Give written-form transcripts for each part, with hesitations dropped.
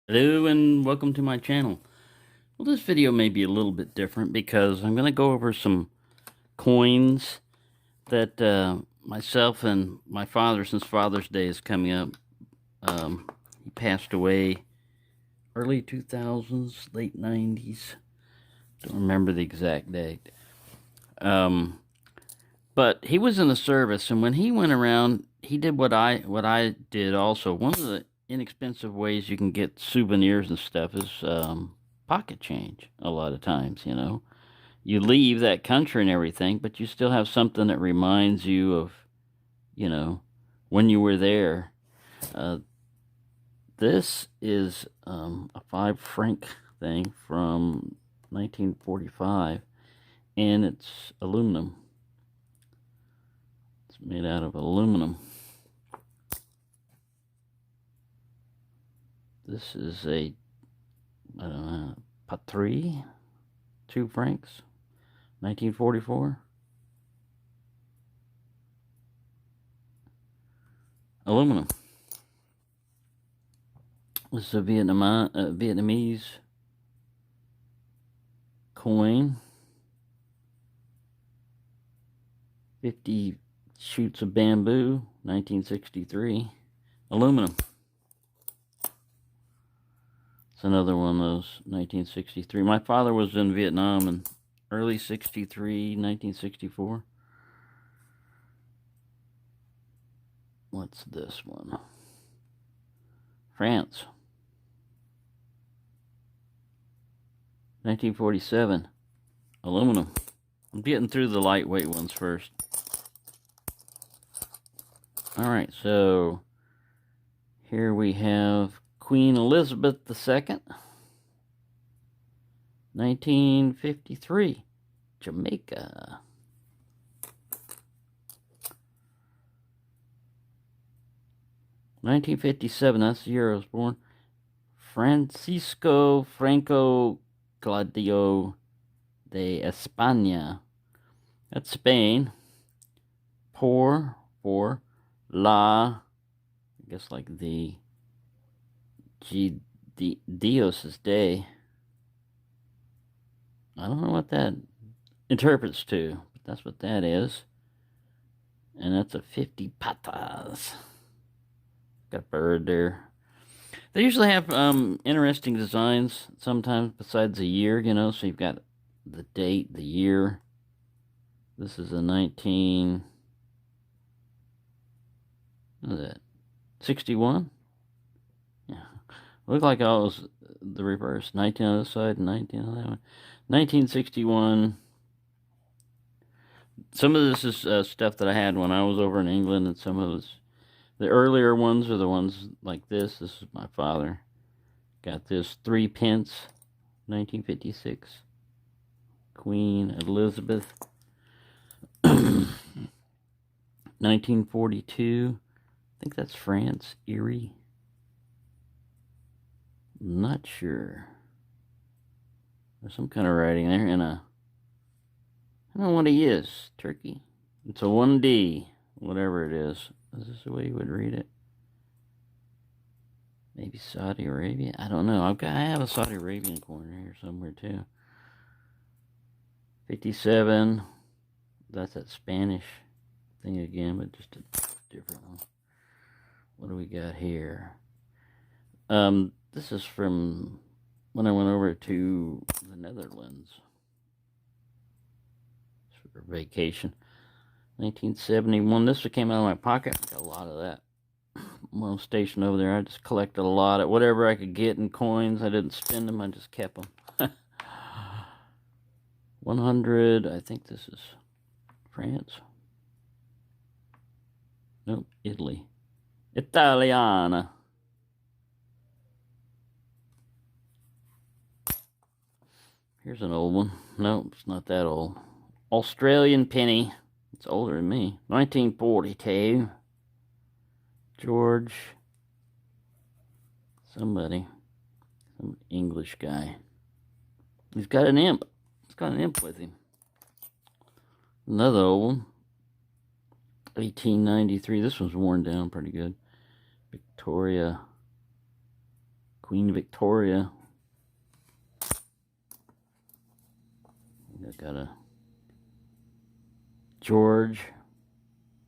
Hello and welcome to my channel. Well, this video may be a little bit different because I'm going to go over some coins that myself and my father, since Father's Day is coming up, he passed away early 2000s, late 90s. Don't remember the exact date. But he was in the service, and when he went around, he did what I did also. One of the inexpensive ways you can get souvenirs and stuff is pocket change. A lot of times, you leave that country and everything, but you still have something that reminds you of, you know, when you were there. Uh, this is a 5 franc thing from 1945, and it's aluminum. It's made out of aluminum. This is a, I don't know, Patrie, 2 francs, 1944. Aluminum. This is a Vietnamese coin. 50 shoots of bamboo, 1963. Aluminum. It's another one of those, 1963. My father was in Vietnam in early 63, 1964. What's this one? France. 1947. Aluminum. I'm getting through the lightweight ones first. Alright, so here we have Queen Elizabeth II, 1953, Jamaica. (1957), that's the year I was born. Francisco Franco Claudio de España. That's Spain. Por la, I guess like the Dios's day. I don't know what that interprets to, but that's what that is. And that's a 50 patas. Got a bird there. They usually have interesting designs sometimes besides the year, so you've got the date, the year. This is a 61? Yeah. Looked like I was the reverse. 19 on this side and 19 on that one. 1961. Some of this is stuff that I had when I was over in England, and some of the earlier ones are the ones like this. This is my father. Got this 3 pence, 1956. Queen Elizabeth. 1942. I think that's France, Erie. Not sure. There's some kind of writing there, and I don't know what he is. Turkey. It's a 1D, whatever it is. Is this the way you would read it? Maybe Saudi Arabia? I don't know. I have a Saudi Arabian coin here somewhere too. 57. That's that Spanish thing again, but just a different one. What do we got here? This is from when I went over to the Netherlands for vacation. 1971. This one came out of my pocket. Got a lot of that. When I was stationed over there, I just collected a lot of whatever I could get in coins. I didn't spend them. I just kept them. 100. I think this is France. Nope, Italy. Italiana. Here's an old one. Nope, it's not that old. Australian penny. It's older than me. 1942. George. Somebody. Some English guy. He's got an imp. He's got an imp with him. Another old one. 1893. This one's worn down pretty good. Victoria Queen Victoria. Got a George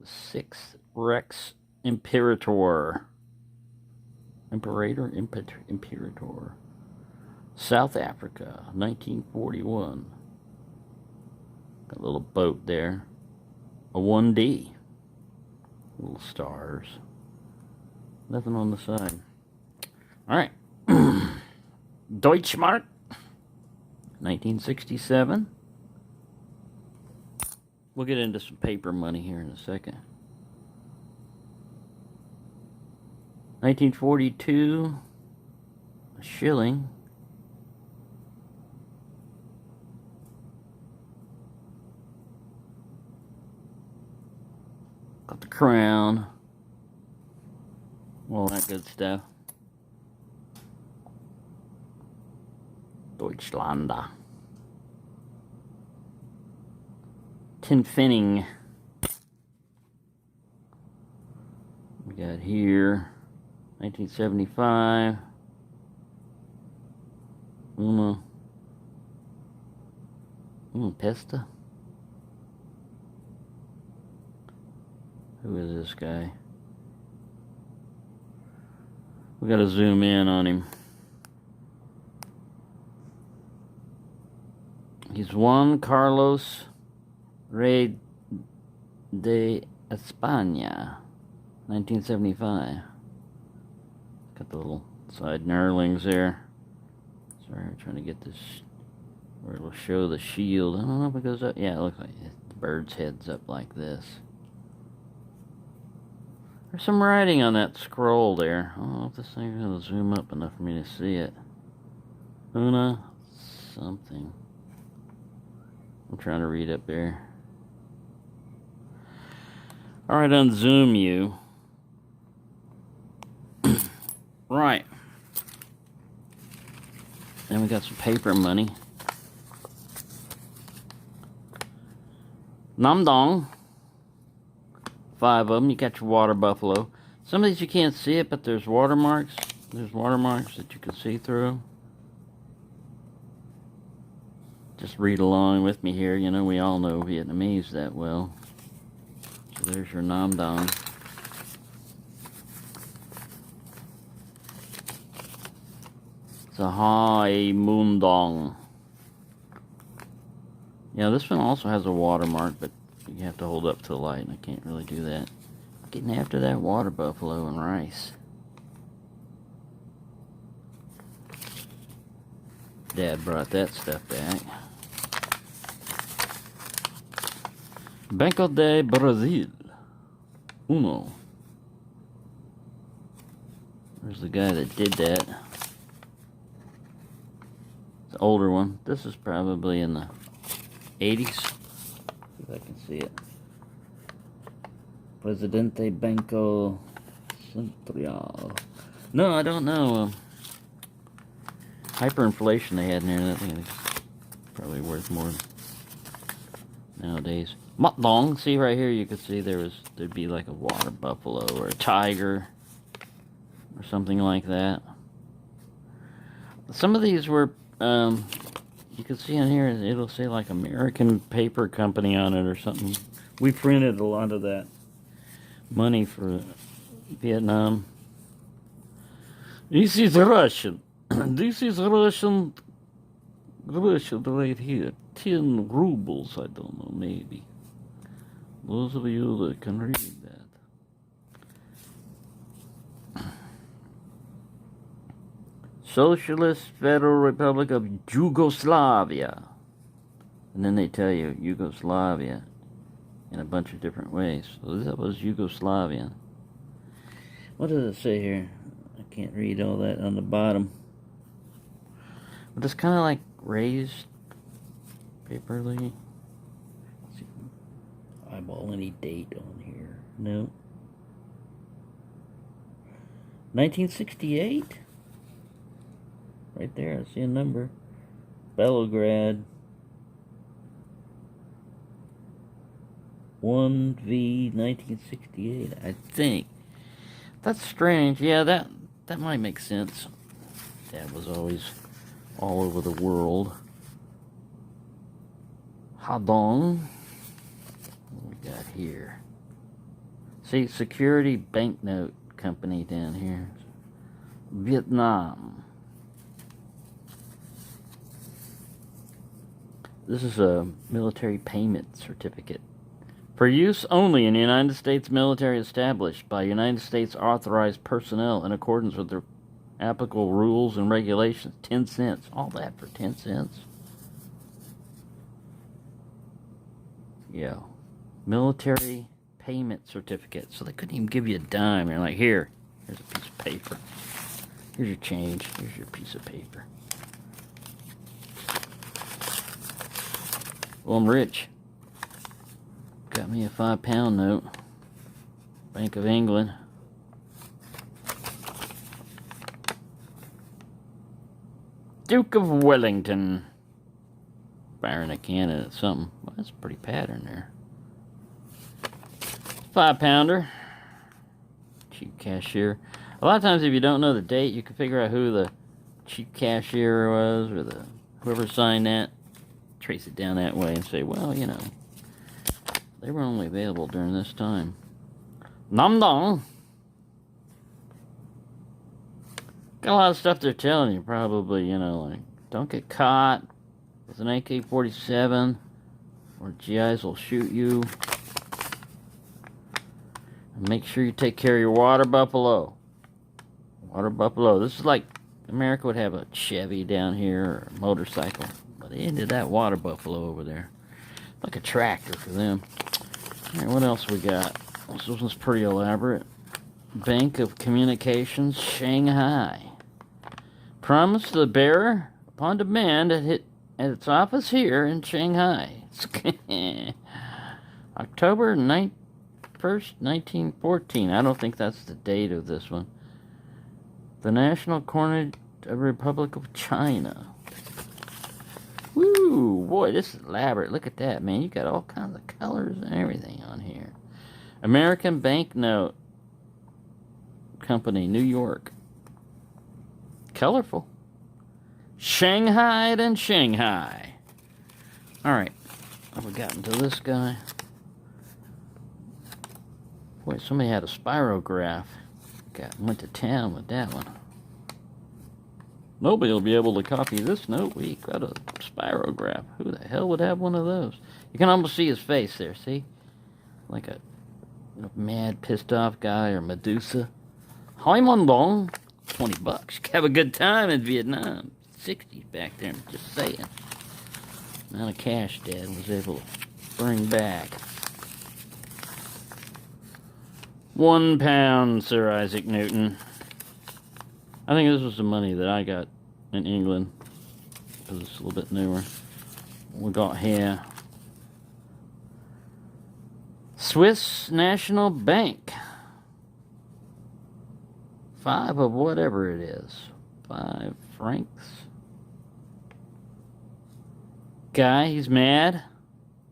VI Rex Imperator. Imperator. South Africa, 1941. Got a little boat there. A 1D. Little stars. Nothing on the side. Alright. Deutschmark, 1967. We'll get into some paper money here in a second. 1942, a shilling. Got the crown. All that good stuff. Deutschlander. Tin Finning. We got here 1975. Una Pesta. Who is this guy? We gotta zoom in on him. He's Juan Carlos Rey de España, 1975. Got the little side knurlings there. Sorry, I'm trying to get this where it'll show the shield. I don't know if it goes up. Yeah, it looks like the bird's head's up like this. There's some writing on that scroll there. I don't know if this thing's going to zoom up enough for me to see it. Una something. I'm trying to read up there. Alright, unzoom you. Right. Then we got some paper money. Namdong. 5 of them. You got your water buffalo. Some of these you can't see it, but there's watermarks. There's watermarks that you can see through. Just read along with me here. You know, we all know Vietnamese that well. So there's your Nam Dong. Sahai Moon Dong. Yeah, this one also has a watermark, but you have to hold up to the light, and I can't really do that. Getting after that water buffalo and rice. Dad brought that stuff back. Banco de Brasil. Uno. There's the guy that did that. It's an older one. This is probably in the 80s. See if I can see it. Presidente Banco Central. No, I don't know. Hyperinflation they had in there. That thing is probably worth more nowadays. Motdong. See right here, you could see there'd be like a water buffalo or a tiger or something like that. Some of these were, you can see on here, it'll say like American Paper Company on it or something. We printed a lot of that money for Vietnam. This is Russian. This is Russian right here. 10 rubles, I don't know, maybe. Those of you that can read that. Socialist Federal Republic of Yugoslavia. And then they tell you Yugoslavia in a bunch of different ways. So that was Yugoslavian. What does it say here? I can't read all that on the bottom. But it's kind of like raised paperly. Let's see if I can eyeball any date on here. No. 1968? Right there, I see a number. Belgrade. 1V 1968, I think. That's strange. Yeah, that might make sense. Dad was always all over the world. Hadong. What we got here? See, Security Banknote Company down here. Vietnam. This is a military payment certificate. For use only in the United States military established by United States authorized personnel in accordance with their applicable rules and regulations. 10 cents. All that for 10 cents? Yeah. Military payment certificate. So they couldn't even give you a dime. They're like, here's a piece of paper. Here's your change. Here's your piece of paper. Well, I'm rich. Got me a £5 note. Bank of England. Duke of Wellington. Baron of Canada, something. Well, that's a pretty pattern there. £5. Chief cashier. A lot of times if you don't know the date, you can figure out who the chief cashier was or whoever signed that. Trace it down that way and say, well, you know, they were only available during this time. Nam Dong. Got a lot of stuff they're telling you, probably, you know, like, don't get caught with an AK-47 or GIs will shoot you. And make sure you take care of your water buffalo. Water buffalo. This is like America would have a Chevy down here or a motorcycle. But they ended that water buffalo over there. Like a tractor for them. Alright, what else we got? This one's pretty elaborate. Bank of Communications, Shanghai. Promise the bearer upon demand at its office here in Shanghai. October 1st, 1914. I don't think that's the date of this one. The National Coinage of the Republic of China. Woo, boy, this is elaborate. Look at that, man. You got all kinds of colors and everything on here. American Banknote Company, New York. Colorful. Shanghai and Shanghai. Alright, have we gotten to this guy? Boy, somebody had a spirograph. Went to town with that one. Nobody will be able to copy this note. We got a spirograph. Who the hell would have one of those? You can almost see his face there, see? Like a mad, pissed off guy or Medusa. Hai Mon Dong. $20. Have a good time in Vietnam. 60s back there, I'm just saying. Amount of cash Dad was able to bring back. £1, Sir Isaac Newton. I think this was the money that I got in England, because it's a little bit newer. We got here Swiss National Bank. 5 of whatever it is. 5 francs. Guy, he's mad,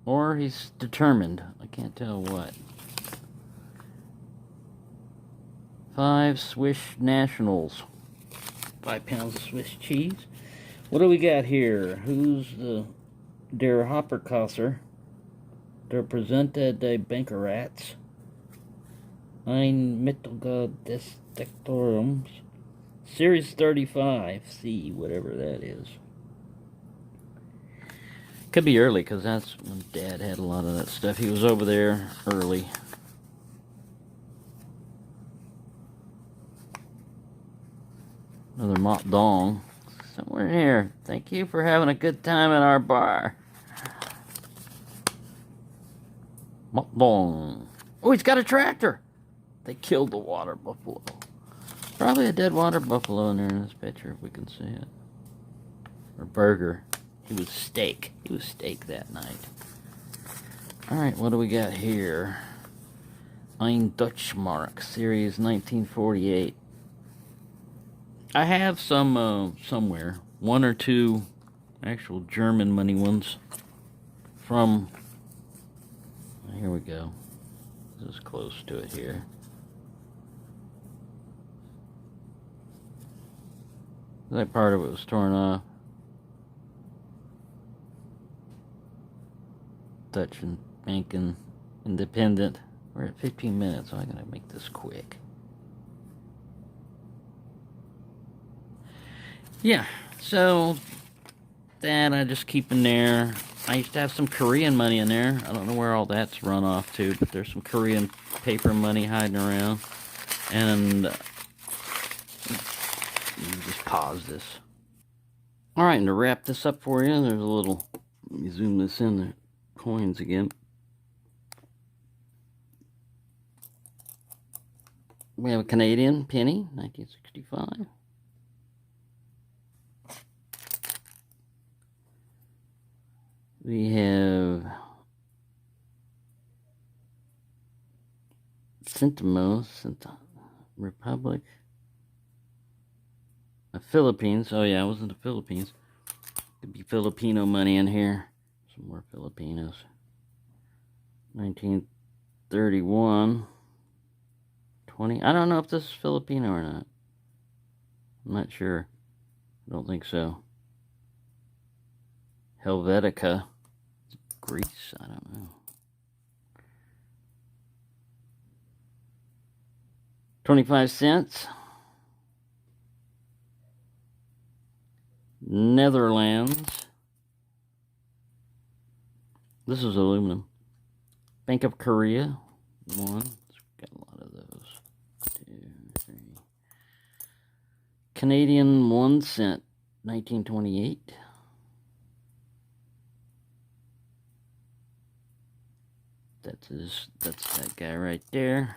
or he's determined. I can't tell what. 5 Swiss nationals. 5 pounds of Swiss cheese. What do we got here? Who's der Hopperkasser? Der Presente de Bankerats. Ein Mittelga des Dektorums. Series 35C, whatever that is. Could be early, because that's when Dad had a lot of that stuff. He was over there early. Another Mont Dong. Somewhere in here. Thank you for having a good time at our bar. Mont Dong. Oh, he's got a tractor. They killed the water buffalo. Probably a dead water buffalo in there in this picture, if we can see it. Or burger. He was steak. He was steak that night. Alright, what do we got here? Ein Deutschmark, Series 1948. I have some somewhere. 1 or 2 actual German money ones from... Here we go. This is close to it here. That part of it was torn off. Dutch and Banking Independent. We're at 15 minutes, so I'm going to make this quick. Yeah, so that I just keep in there. I used to have some Korean money in there. I don't know where all that's run off to, but there's some Korean paper money hiding around. And just pause this. All right, and to wrap this up for you, there's a little, let me zoom this in, the coins again. We have a Canadian penny, 1965. We have Centimo, Republic of Philippines. Oh yeah, it was in the Philippines. Could be Filipino money in here. Some more Filipinos. 1931. 20. I don't know if this is Filipino or not. I'm not sure. I don't think so. Helvetica. Greece? I don't know. 25 cents. Netherlands. This is aluminum. Bank of Korea. 1. Got a lot of those. 2, 3. Canadian 1 cent. 1928. That's that guy right there.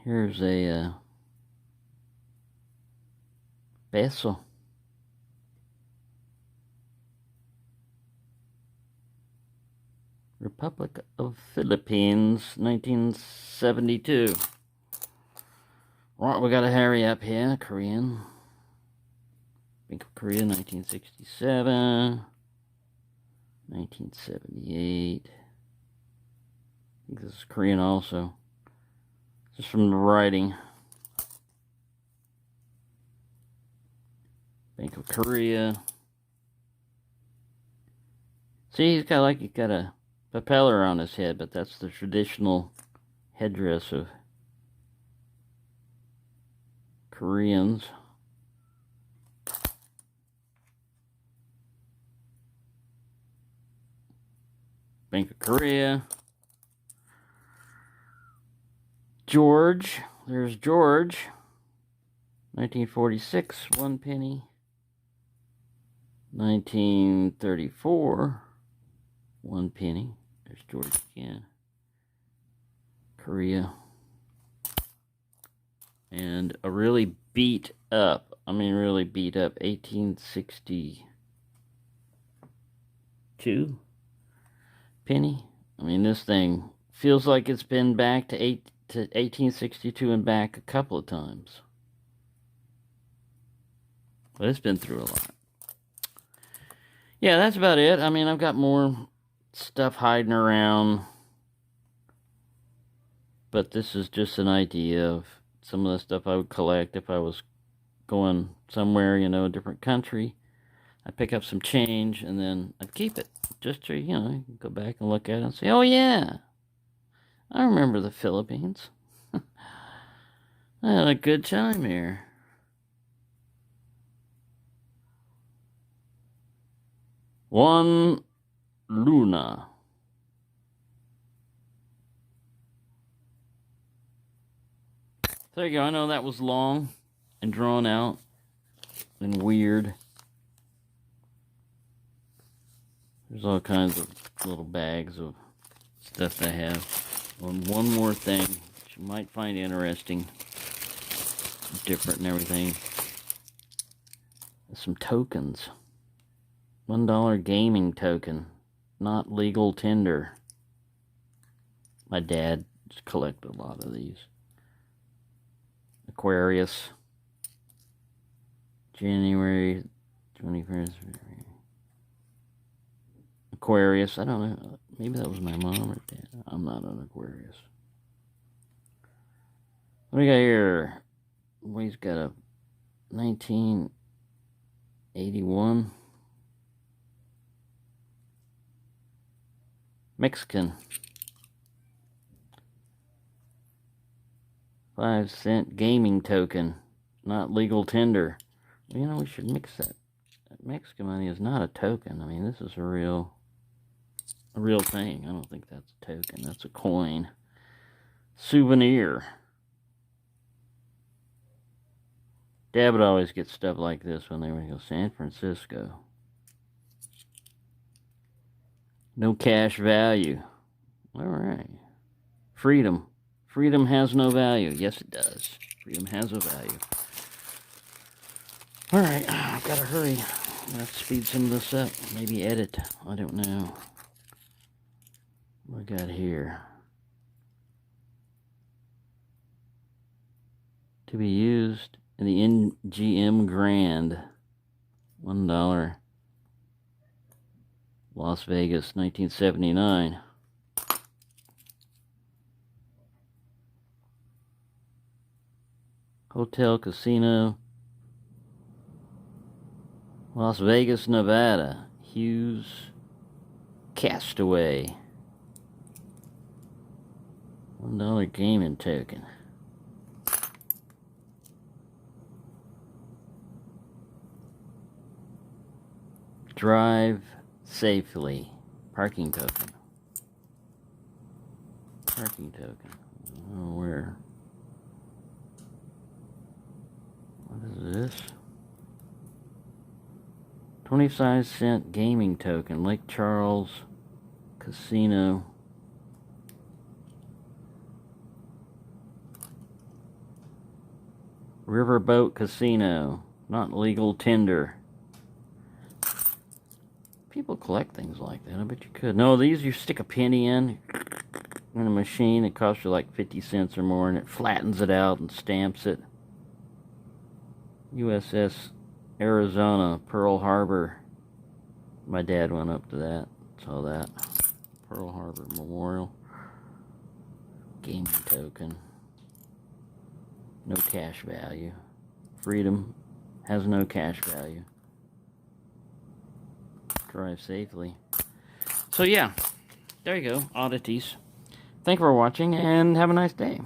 Here's a peso. Republic of Philippines, 1972. Right, we gotta hurry up here. Korean. Bank of Korea, 1967. 1978. I think this is Korean also. Just from the writing. Bank of Korea. See, he's got a propeller on his head, but that's the traditional headdress of Koreans. Bank of Korea. George. There's George. 1946, 1 penny. 1934, 1 penny. There's George again. Korea. And a really beat up, 1862 penny. This thing feels like it's been back to 1862 and back a couple of times. But it's been through a lot. Yeah, that's about it. I've got more stuff hiding around. But this is just an idea of some of the stuff I would collect if I was going somewhere, a different country. I'd pick up some change and then I'd keep it. Just to, go back and look at it and say, oh yeah, I remember the Philippines. I had a good time here. One Luna. There you go. I know that was long and drawn out and weird. There's all kinds of little bags of stuff they have. And one more thing that you might find interesting, different and everything. Some tokens. $1 gaming token. Not legal tender. My dad just collected a lot of these. Aquarius. January 21st. Aquarius. I don't know. Maybe that was my mom or dad. I'm not an Aquarius. What do we got here? Well, he's got a 1981 Mexican 5-cent gaming token, not legal tender. You know, we should mix that. That Mexican money is not a token. I mean, this is a real thing. I don't think that's a token. That's a coin. Souvenir. Dad would always get stuff like this when they were to San Francisco. No cash value. All right. Freedom. Freedom has no value. Yes, it does. Freedom has a value. All right. I've got to hurry. Let's speed some of this up. Maybe edit. I don't know. What we got here? To be used in the MGM Grand. $1. Las Vegas, 1979. Hotel Casino, Las Vegas, Nevada. Hughes Castaway. $1 gaming token. Drive safely. Parking token. Parking token. Oh, where? What is this? 25-cent gaming token. Lake Charles Casino. Riverboat Casino. Not legal tender. People collect things like that. I bet you could. No, these you stick a penny in a machine. It costs you like 50 cents or more, and it flattens it out and stamps it. USS Arizona, Pearl Harbor. My dad went up to that. Saw that. Pearl Harbor Memorial. Gaming token. No cash value. Freedom has no cash value. Drive safely. So yeah, there you go, oddities. Thank you for watching, and have a nice day.